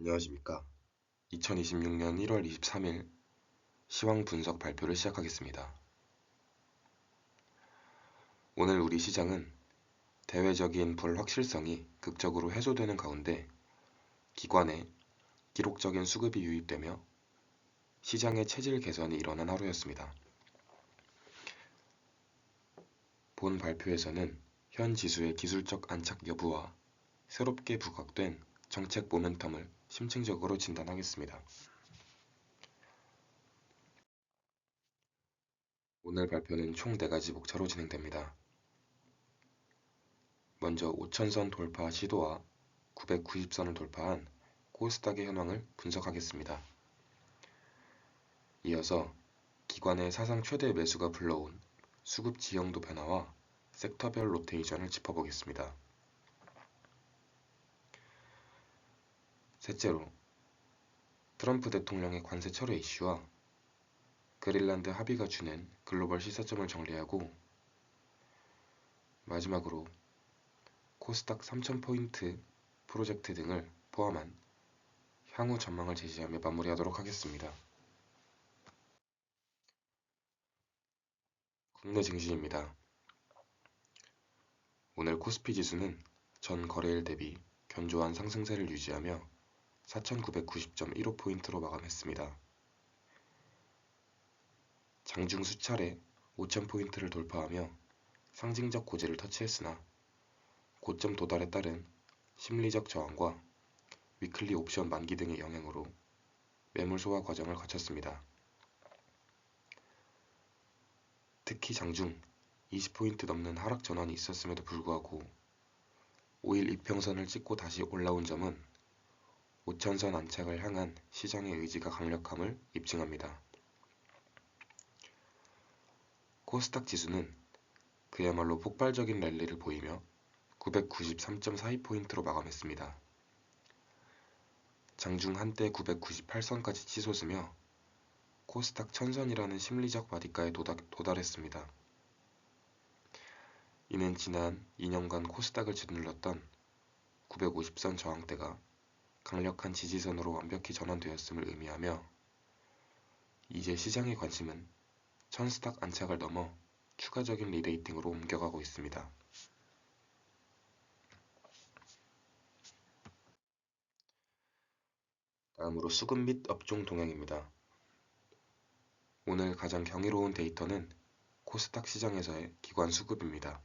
안녕하십니까. 2026년 1월 23일 시황 분석 발표를 시작하겠습니다. 오늘 우리 시장은 대외적인 불확실성이 극적으로 해소되는 가운데 기관의 기록적인 수급이 유입되며 시장의 체질 개선이 일어난 하루였습니다. 본 발표에서는 현 지수의 기술적 안착 여부와 새롭게 부각된 정책 모멘텀을 심층적으로 진단하겠습니다. 오늘 발표는 총 4가지 목차로 진행됩니다. 먼저 5천선 돌파 시도와 990선을 돌파한 코스닥의 현황을 분석하겠습니다. 이어서 기관의 사상 최대 매수가 불러온 수급 지형도 변화와 섹터별 로테이션을 짚어보겠습니다. 셋째로 트럼프 대통령의 관세 철회 이슈와 그린란드 합의가 주는 글로벌 시사점을 정리하고 마지막으로 코스닥 3000포인트 프로젝트 등을 포함한 향후 전망을 제시하며 마무리하도록 하겠습니다. 국내 증시입니다. 오늘 코스피 지수는 전 거래일 대비 견조한 상승세를 유지하며 4990.15포인트로 마감했습니다. 장중 수차례 5000포인트를 돌파하며 상징적 고지를 터치했으나 고점 도달에 따른 심리적 저항과 위클리 옵션 만기 등의 영향으로 매물 소화 과정을 거쳤습니다. 특히 장중 20포인트 넘는 하락 전환이 있었음에도 불구하고 5일 이평선을 찍고 다시 올라온 점은 5천선 안착을 향한 시장의 의지가 강력함을 입증합니다. 코스닥 지수는 그야말로 폭발적인 랠리를 보이며 993.42포인트로 마감했습니다. 장중 한때 998선까지 치솟으며 코스닥 1000선이라는 심리적 마디가에 도달했습니다. 이는 지난 2년간 코스닥을 짓눌렀던 950선 저항대가 강력한 지지선으로 완벽히 전환되었음을 의미하며 이제 시장의 관심은 천스닥 안착을 넘어 추가적인 리레이팅으로 옮겨가고 있습니다. 다음으로 수급 및 업종 동향입니다. 오늘 가장 경이로운 데이터는 코스닥 시장에서의 기관 수급입니다.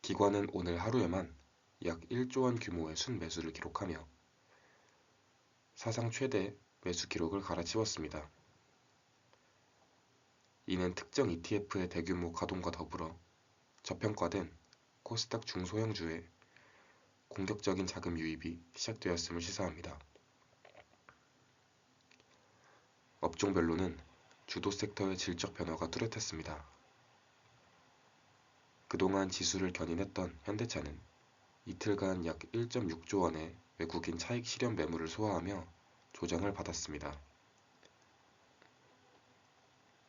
기관은 오늘 하루에만 약 1조원 규모의 순매수를 기록하며 사상 최대 매수 기록을 갈아치웠습니다. 이는 특정 ETF의 대규모 가동과 더불어 저평가된 코스닥 중소형주의 공격적인 자금 유입이 시작되었음을 시사합니다. 업종별로는 주도 섹터의 질적 변화가 뚜렷했습니다. 그동안 지수를 견인했던 현대차는 이틀간 약 1.6조 원의 외국인 차익 실현 매물을 소화하며 조정을 받았습니다.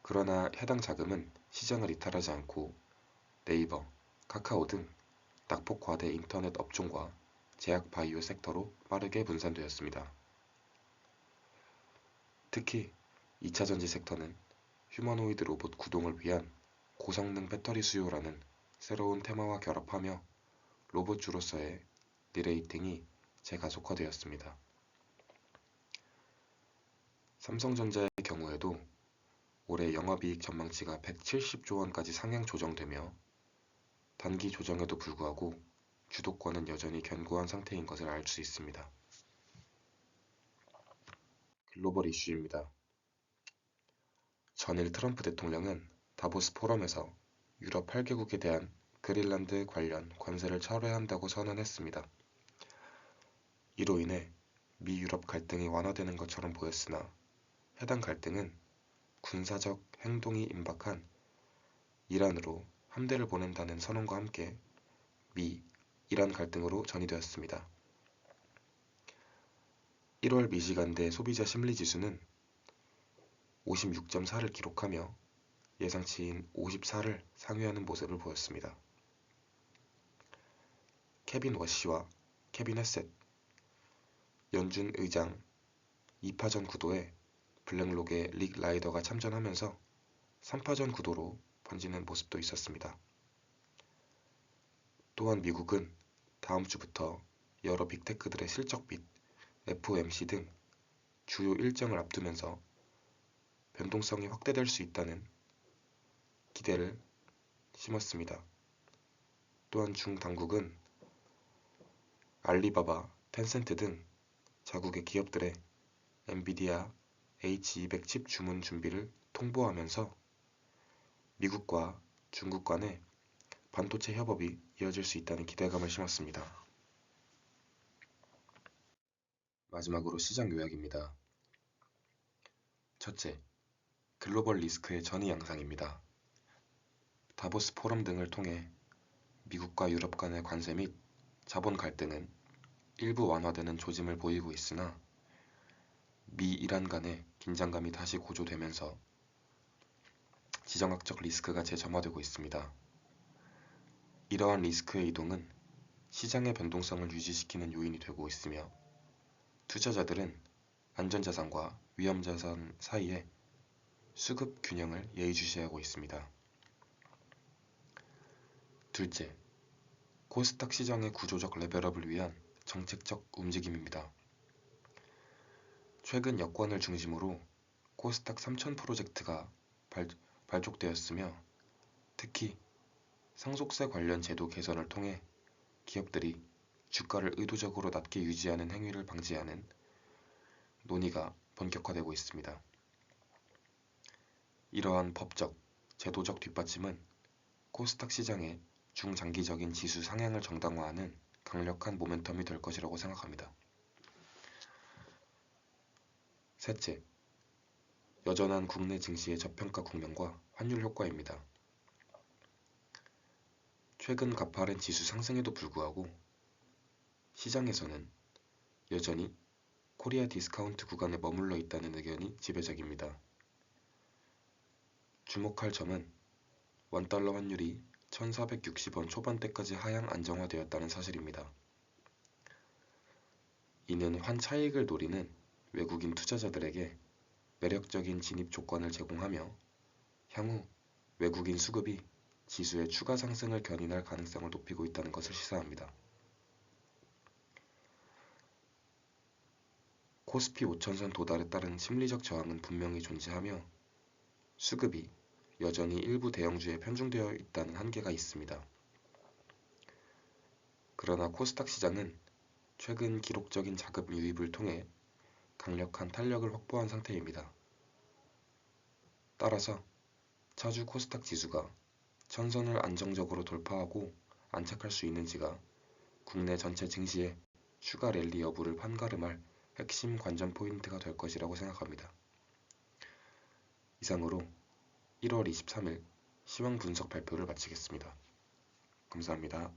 그러나 해당 자금은 시장을 이탈하지 않고 네이버, 카카오 등 낙폭 과대 인터넷 업종과 제약 바이오 섹터로 빠르게 분산되었습니다. 특히 2차전지 sek터는 휴머노이드 로봇 구동을 위한 고성능 배터리 수요라는 새로운 테마와 결합하며 로봇주로서의 리레이팅이 재가속화되었습니다. 삼성전자의 경우에도 올해 영업이익 전망치가 170조 원까지 상향 조정되며 단기 조정에도 불구하고 주도권은 여전히 견고한 상태인 것을 알 수 있습니다. 글로벌 이슈입니다. 전일 트럼프 대통령은 다보스 포럼에서 유럽 8개국에 대한 그린란드 관련 관세를 철회한다고 선언했습니다. 이로 인해 미-유럽 갈등이 완화되는 것처럼 보였으나 해당 갈등은 군사적 행동이 임박한 이란으로 함대를 보낸다는 선언과 함께 미-이란 갈등으로 전이되었습니다. 1월 미시간대 소비자 심리지수는 56.4를 기록하며 예상치인 54를 상회하는 모습을 보였습니다. 케빈 워시와 케빈 헤셋, 연준 의장 2파전 구도에 블랙록의 릭 라이더가 참전하면서 3파전 구도로 번지는 모습도 있었습니다. 또한 미국은 다음 주부터 여러 빅테크들의 실적 및 FOMC 등 주요 일정을 앞두면서 변동성이 확대될 수 있다는 기대를 심었습니다. 또한 중 당국은 알리바바, 텐센트 등 자국의 기업들의 엔비디아 H200 칩 주문 준비를 통보하면서 미국과 중국 간의 반도체 협업이 이어질 수 있다는 기대감을 심었습니다. 마지막으로 시장 요약입니다. 첫째, 글로벌 리스크의 전이 양상입니다. 다보스 포럼 등을 통해 미국과 유럽 간의 관세 및 자본 갈등은 일부 완화되는 조짐을 보이고 있으나 미, 이란 간의 긴장감이 다시 고조되면서 지정학적 리스크가 재점화되고 있습니다. 이러한 리스크의 이동은 시장의 변동성을 유지시키는 요인이 되고 있으며 투자자들은 안전자산과 위험자산 사이에 수급 균형을 예의주시하고 있습니다. 둘째, 코스닥 시장의 구조적 레벨업을 위한 정책적 움직임입니다. 최근 여권을 중심으로 코스닥 3000 프로젝트가 발족되었으며 특히 상속세 관련 제도 개선을 통해 기업들이 주가를 의도적으로 낮게 유지하는 행위를 방지하는 논의가 본격화되고 있습니다. 이러한 법적, 제도적 뒷받침은 코스닥 시장의 중장기적인 지수 상향을 정당화하는 강력한 모멘텀이 될 것이라고 생각합니다. 셋째, 여전한 국내 증시의 저평가 국면과 환율 효과입니다. 최근 가파른 지수 상승에도 불구하고 시장에서는 여전히 코리아 디스카운트 구간에 머물러 있다는 의견이 지배적입니다. 주목할 점은 원달러 환율이 1460원 초반대까지 하향 안정화되었다는 사실입니다. 이는 환 차익을 노리는 외국인 투자자들에게 매력적인 진입 조건을 제공하며 향후 외국인 수급이 지수의 추가 상승을 견인할 가능성을 높이고 있다는 것을 시사합니다. 코스피 5000선 도달에 따른 심리적 저항은 분명히 존재하며 수급이 여전히 일부 대형주에 편중되어 있다는 한계가 있습니다. 그러나 코스닥 시장은 최근 기록적인 자금 유입을 통해 강력한 탄력을 확보한 상태입니다. 따라서 차주 코스닥 지수가 1000선을 안정적으로 돌파하고 안착할 수 있는지가 국내 전체 증시의 추가 랠리 여부를 판가름할 핵심 관전 포인트가 될 것이라고 생각합니다. 이상으로 1월 23일 시황 분석 발표를 마치겠습니다. 감사합니다.